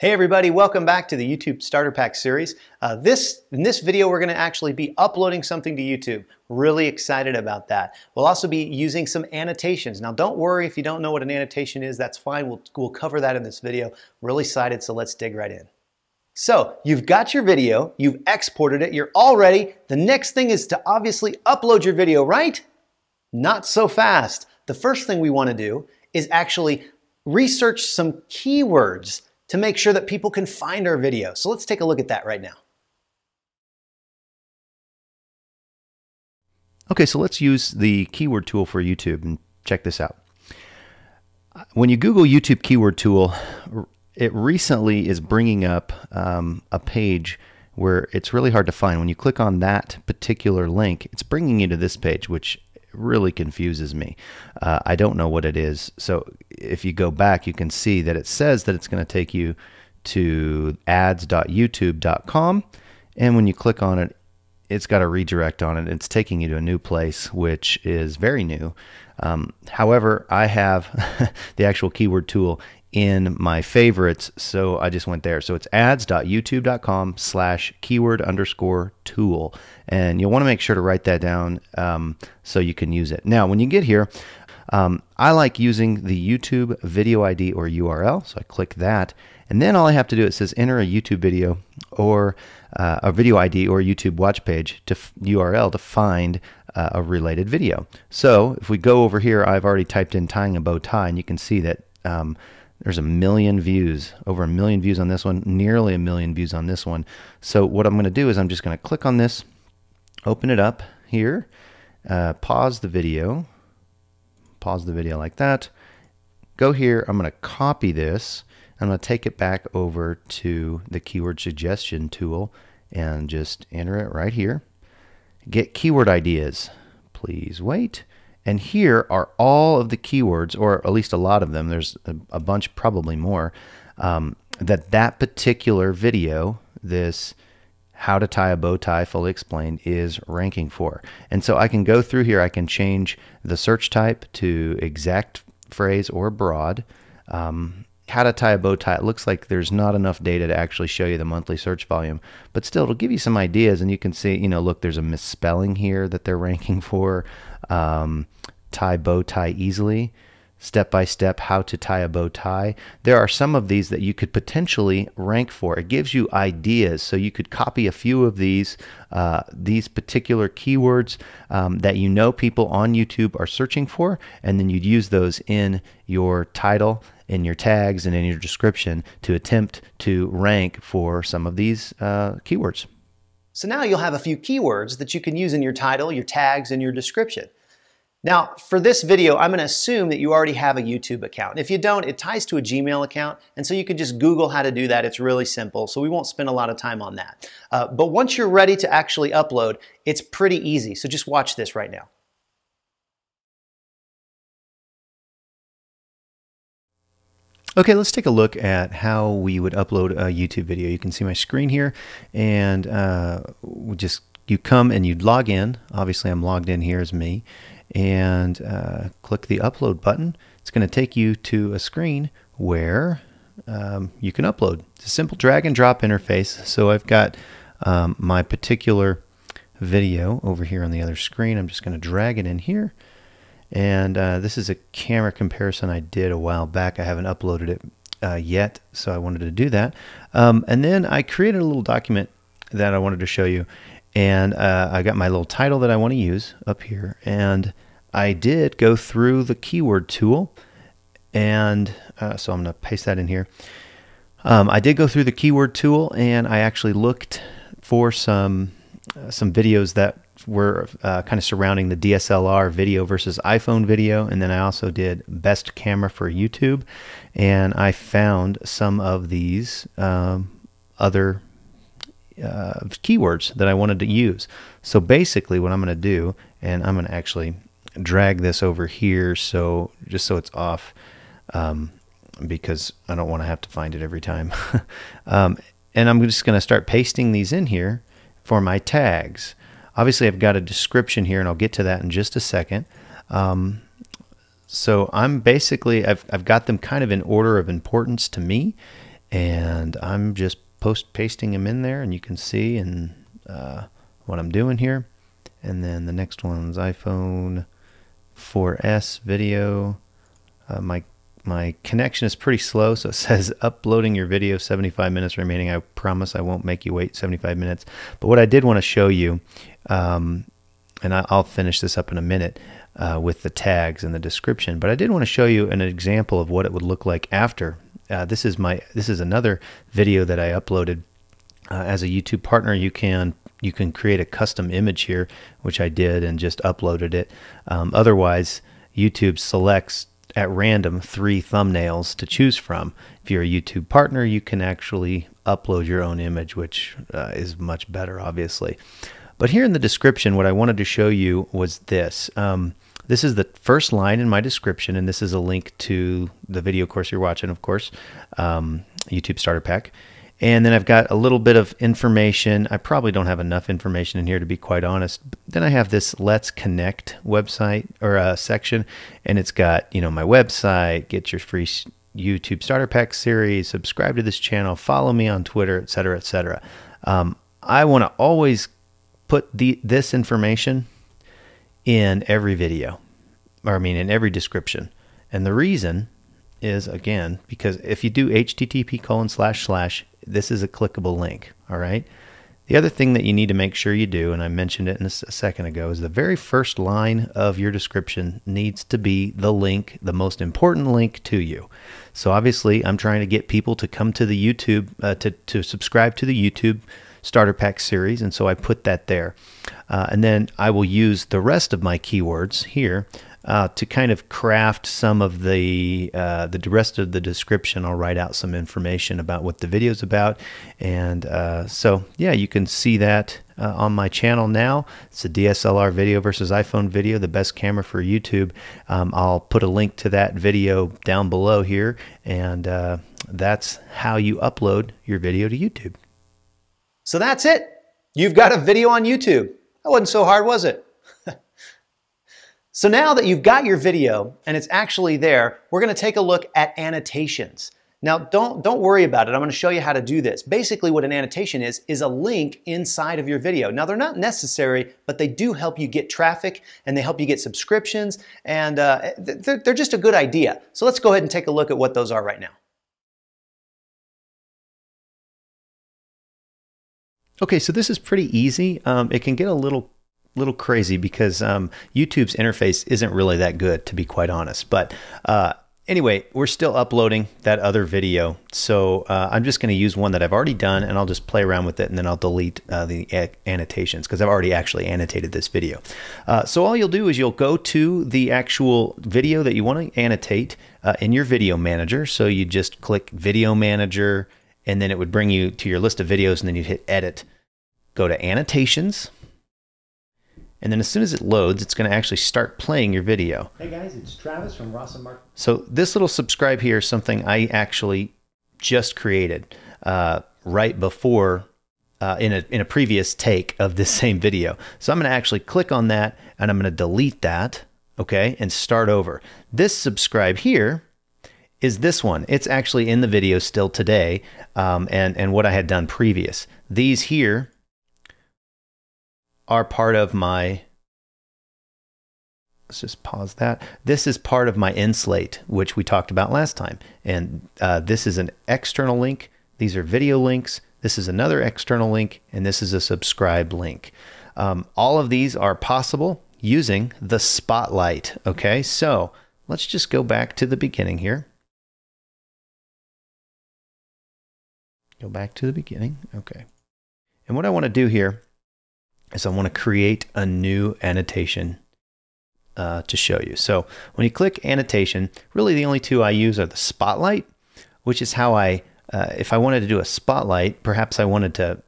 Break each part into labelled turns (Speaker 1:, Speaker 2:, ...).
Speaker 1: Hey everybody, welcome back to the YouTube Starter Pack series. In this video, we're going to actually be uploading something to YouTube. Really excited about that. We'll also be using some annotations. Now don't worry if you don't know what an annotation is, that's fine. We'll cover that in this video. Really excited, so let's dig right in. So you've got your video, you've exported it, you're all ready. The next thing is to obviously upload your video, right? Not so fast. The first thing we want to do is actually research some keywords to make sure that people can find our video. So let's take a look at that right now.
Speaker 2: Okay, so let's use the keyword tool for YouTube and check this out. When you Google YouTube keyword tool, it recently is bringing up a page where it's really hard to find. When you click on that particular link, it's bringing you to this page, which really confuses me. I don't know what it is. So if you go back, you can see that it says that it's going to take you to ads.youtube.com. And when you click on it, it's got a redirect on it. It's taking you to a new place, which is very new. However, I have the actual keyword tool in my favorites, so I just went there. So it's ads.youtube.com/keyword_tool, and you'll want to make sure to write that down so you can use it. Now, when you get here, I like using the YouTube video ID or URL, so I click that, and then all I have to do, it says enter a YouTube video or a video ID or YouTube watch page to URL to find a related video. So if we go over here, I've already typed in tying a bow tie, and you can see that there's 1 million views, over 1 million views on this one, nearly 1 million views on this one. So what I'm going to do is I'm just going to click on this, open it up here, pause the video like that, go here, I'm going to copy this, I'm going to take it back over to the keyword suggestion tool and just enter it right here. Get keyword ideas, please wait. And here are all of the keywords, or at least a lot of them, there's a bunch, probably more, that particular video, this how to tie a bow tie fully explained, is ranking for. And so I can go through here, I can change the search type to exact phrase or broad. How to tie a bow tie, it looks like there's not enough data to actually show you the monthly search volume, but still it'll give you some ideas, and you can see, you know, look, there's a misspelling here that they're ranking for. Tie bow tie easily, step by step how to tie a bow tie. There are some of these that you could potentially rank for. It gives you ideas, so you could copy a few of these particular keywords that you know people on YouTube are searching for, and then you'd use those in your title, in your tags, and in your description to attempt to rank for some of these keywords.
Speaker 1: So now you'll have a few keywords that you can use in your title, your tags, and your description. Now, for this video, I'm going to assume that you already have a YouTube account. If you don't, it ties to a Gmail account, and so you can just Google how to do that. It's really simple, so we won't spend a lot of time on that. But once you're ready to actually upload, it's pretty easy, so just watch this right now.
Speaker 2: Okay, let's take a look at how we would upload a YouTube video. You can see my screen here, and you come and you'd log in. Obviously, I'm logged in here as me, and click the upload button. It's going to take you to a screen where you can upload. It's a simple drag and drop interface. So I've got my particular video over here on the other screen. I'm just going to drag it in here. And this is a camera comparison I did a while back. I haven't uploaded it yet, so I wanted to do that. And then I created a little document that I wanted to show you. And I got my little title that I want to use up here. And I did go through the keyword tool. And so I'm going to paste that in here. I did go through the keyword tool, and I actually looked for some videos that were kind of surrounding the DSLR video versus iPhone video, and then I also did best camera for YouTube, and I found some of these other keywords that I wanted to use. So basically what I'm going to do, and I'm going to actually drag this over here so just so it's off, because I don't want to have to find it every time. And I'm just going to start pasting these in here for my tags. Obviously, I've got a description here, and I'll get to that in just a second. So I'm basically, I've got them kind of in order of importance to me, and I'm just pasting them in there, and you can see what I'm doing here. And then the next one's iPhone 4S video. My connection is pretty slow, so it says uploading your video, 75 minutes remaining. I promise I won't make you wait 75 minutes. But what I did want to show you, and I'll finish this up in a minute with the tags and the description, but I did want to show you an example of what it would look like after. This is another video that I uploaded as a YouTube partner. You can create a custom image here, which I did and just uploaded it. Otherwise, YouTube selects at random 3 thumbnails to choose from. If you're a YouTube partner, you can actually upload your own image, which is much better, obviously. But here in the description, what I wanted to show you was this. This is the first line in my description, and this is a link to the video course you're watching, of course, YouTube Starter Pack. And then I've got a little bit of information. I probably don't have enough information in here, to be quite honest. But then I have this Let's Connect website or section, and it's got, my website, get your free YouTube Starter Pack series, subscribe to this channel, follow me on Twitter, etc., etc. I want to always put this information in every video, or in every description. And the reason is, again, because if you do http:// this is a clickable link, all right? The other thing that you need to make sure you do, and I mentioned it a second ago, is the very first line of your description needs to be the link, the most important link to you. So obviously, I'm trying to get people to come to the YouTube, to subscribe to the YouTube Starter Pack series, and so I put that there. And then I will use the rest of my keywords here to kind of craft some of the rest of the description. I'll write out some information about what the video is about, and so yeah, you can see that on my channel now. It's a DSLR video versus iPhone video, the best camera for YouTube. I'll put a link to that video down below here, and that's how you upload your video to YouTube.
Speaker 1: So that's it. You've got a video on YouTube. That wasn't so hard, was it? So now that you've got your video and it's actually there, we're going to take a look at annotations. Now, don't worry about it. I'm going to show you how to do this. Basically, what an annotation is a link inside of your video. Now, they're not necessary, but they do help you get traffic, and they help you get subscriptions, and they're just a good idea. So let's go ahead and take a look at what those are right now.
Speaker 2: Okay, so this is pretty easy. It can get a little crazy because YouTube's interface isn't really that good, to be quite honest. But anyway, we're still uploading that other video. So I'm just going to use one that I've already done, and I'll just play around with it, and then I'll delete the annotations because I've already actually annotated this video. So all you'll do is you'll go to the actual video that you want to annotate in your video manager. So you just click Video Manager, and then it would bring you to your list of videos, and then you'd hit Edit. Go to Annotations. And then as soon as it loads, it's going to actually start playing your video.
Speaker 1: Hey guys, it's Travis from Rossome.
Speaker 2: So this little subscribe here is something I actually just created right before in a previous take of this same video. So I'm going to actually click on that, and I'm going to delete that, okay, and start over. This subscribe here is this one. It's actually in the video still today, and what I had done previous. These here are part of my, let's just pause that. This is part of my Inslate, which we talked about last time. And this is an external link. These are video links. This is another external link, and this is a subscribe link. All of these are possible using the spotlight. Okay, so let's just go back to the beginning here. Go back to the beginning. Okay. And what I want to do here is I want to create a new annotation to show you. So when you click annotation, really the only two I use are the spotlight, which is how if I wanted to do a spotlight, perhaps I wanted to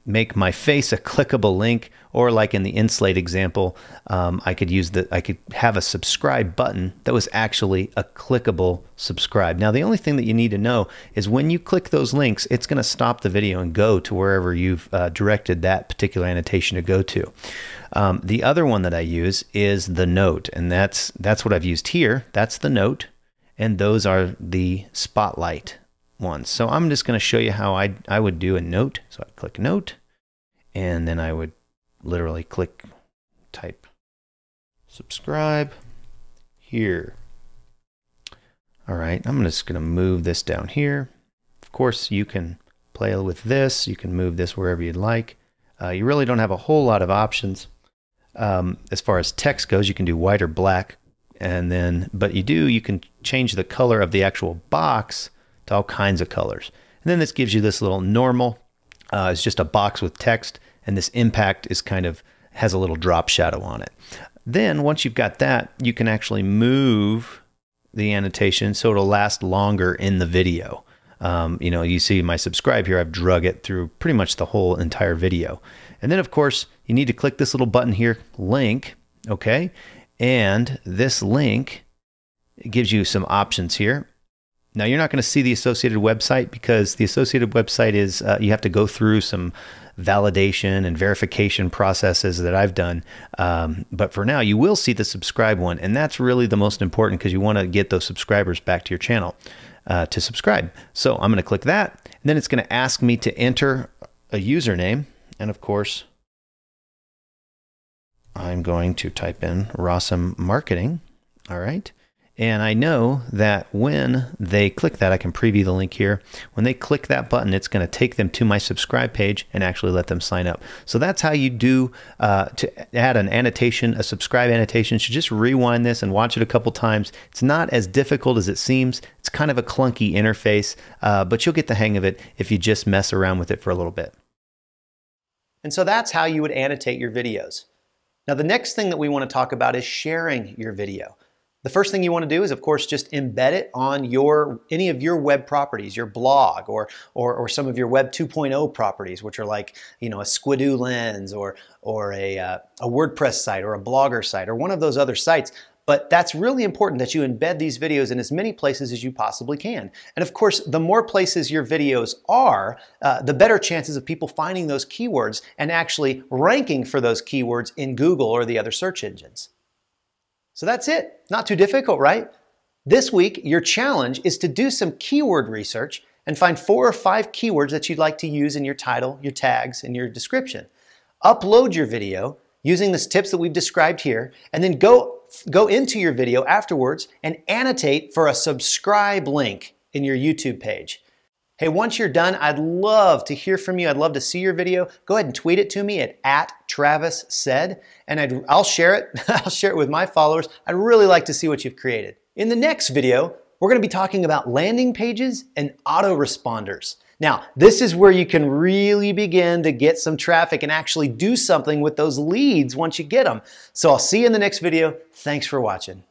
Speaker 2: make my face a clickable link, or like in the Inslate example, I could have a subscribe button that was actually a clickable subscribe. Now, the only thing that you need to know is when you click those links, it's going to stop the video and go to wherever you've directed that particular annotation to go to. The other one that I use is the note, and that's what I've used here. That's the note, and those are the spotlight ones. So I'm just going to show you how I would do a note. So I click note, and then I would literally type subscribe here. All right, I'm just going to move this down here. Of course, you can play with this. You can move this wherever you'd like. You really don't have a whole lot of options. As far as text goes, you can do white or black, but you can change the color of the actual box to all kinds of colors. And then this gives you this little normal. It's just a box with text, and this impact has a little drop shadow on it. Then once you've got that, you can actually move the annotation so it'll last longer in the video. You see my subscribe here, I've drug it through pretty much the whole entire video. And then of course, you need to click this little button here, link, okay? And this link gives you some options here. Now you're not going to see the associated website because the associated website is, you have to go through some validation and verification processes that I've done. But for now, you will see the subscribe one. And that's really the most important because you want to get those subscribers back to your channel to subscribe. So I'm going to click that. And then it's going to ask me to enter a username. And of course, I'm going to type in Rossome Marketing. All right. And I know that when they click that, I can preview the link here. When they click that button, it's going to take them to my subscribe page and actually let them sign up. So that's how you do to add an annotation, a subscribe annotation. You should just rewind this and watch it a couple times. It's not as difficult as it seems. It's kind of a clunky interface, but you'll get the hang of it if you just mess around with it for a little bit.
Speaker 1: And so that's how you would annotate your videos. Now, the next thing that we want to talk about is sharing your video. The first thing you want to do is, of course, just embed it on any of your web properties, your blog, or some of your Web 2.0 properties, which are like, a Squidoo Lens or a WordPress site or a Blogger site or one of those other sites. But that's really important that you embed these videos in as many places as you possibly can. And of course, the more places your videos are, the better chances of people finding those keywords and actually ranking for those keywords in Google or the other search engines. So that's it. Not too difficult, right? This week, your challenge is to do some keyword research and find 4 or 5 keywords that you'd like to use in your title, your tags, and your description. Upload your video using the tips that we've described here, and then go into your video afterwards and annotate for a subscribe link in your YouTube page. Hey, once you're done, I'd love to hear from you. I'd love to see your video. Go ahead and tweet it to me at @TravisSaid, and I'll share it. I'll share it with my followers. I'd really like to see what you've created. In the next video, we're going to be talking about landing pages and autoresponders. Now, this is where you can really begin to get some traffic and actually do something with those leads once you get them. So I'll see you in the next video. Thanks for watching.